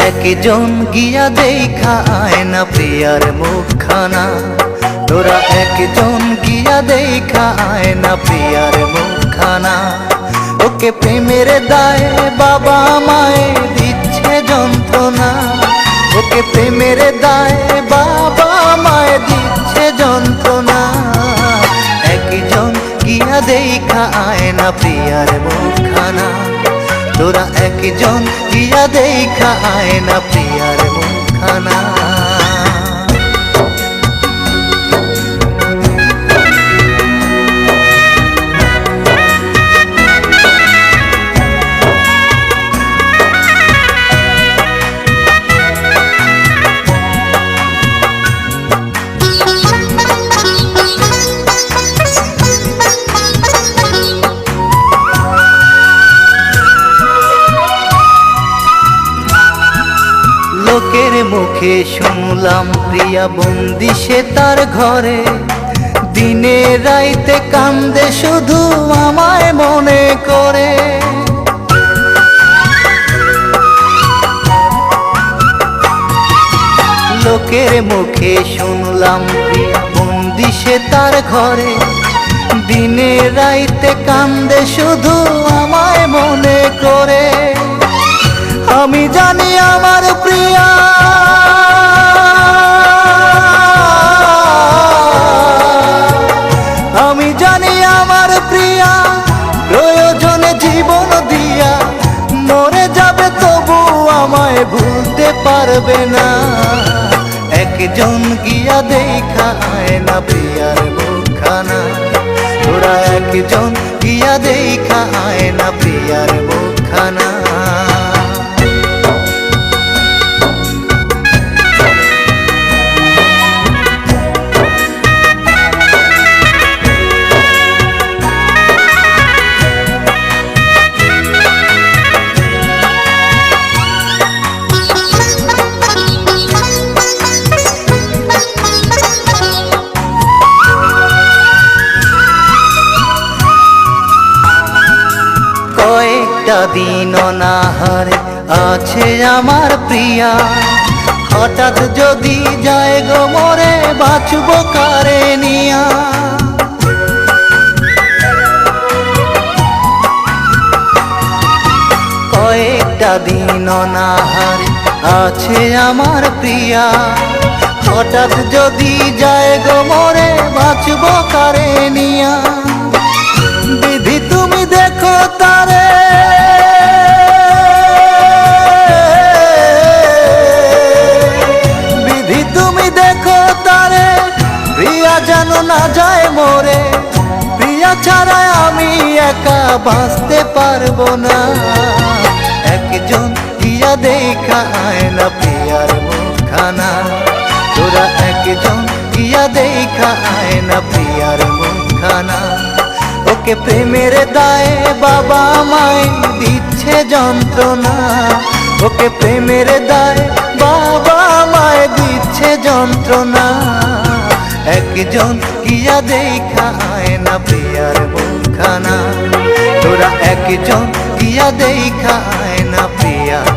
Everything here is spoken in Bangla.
একজন গিয়া দেখা আয় না প্রিয়ার মুখখানা, তোরা একজন গিয়া দেখা আয় না প্রিয়ার মুখখানা। ওকে প্রেমের দায় বাবা মায়ে দিচ্ছে যন্ত্রণা, ওকে প্রেমের দায় বাবা মায়ে দিচ্ছে যন্ত্রণা। একজন গিয়া দেখা আয় না প্রিয়ার মুখখানা, তোরা একজন গিয়া দেখা আয় না প্রিয়ার মুখখানা। লোকের মুখে শুনলাম প্রিয়া বন্দি সে তার ঘরে, দিনে রাইতে কান্দে শুধু আমায় মনে করে। লোকের মুখে শুনলাম প্রিয়া বন্দি সে তার ঘরে, দিনে রাইতে কান্দে শুধু আমায় মনে করে। আমি জানি আমার প্রিয়া আমি জানি আমার প্রিয়া প্রয়োজনে জীবন দিয়া মরে যাবে, তবু আমায় ভুলতে পারবে না। একজন গিয়া দেখা আয় না প্রিয়ার মুখখানা, তোরা একজন গিয়া দেখা আয় না প্রিয়ার মুখখানা। কয়েকটা দিন অনাহারে আছে আমার প্রিয়া, হঠাৎ যদি যায় গো মরে বাঁচব কারে নিয়া। কয়েকটা দিন অনাহারে আছে আমার প্রিয়া, হঠাৎ যদি যায় গো মরে বাঁচব কারে নিয়া। বিধি তুমি দেখো তারে, বিধি তুমি দেখো তারে, প্রিয়া যেন না যায় মরে। প্রিয়া ছাড়া আমি একা বাঁচতে পারবো না। একজন গিয়া দেখা আয় না প্রিয়ার মুখখানা, তোরা একজন গিয়া দেখা আয় না প্রিয়ার মুখখানা। ওকে প্রেমের দায়ে বাবা মায় দিচ্ছে যন্ত্রণা, ওকে প্রেমের দায়ে বাবা মায় দিচ্ছে যন্ত্রণা। একজন গিয়া দেখা আয় না প্রিয়ার মুখখানা, তোরা একজন গিয়া দেখা আয় না প্রিয়ার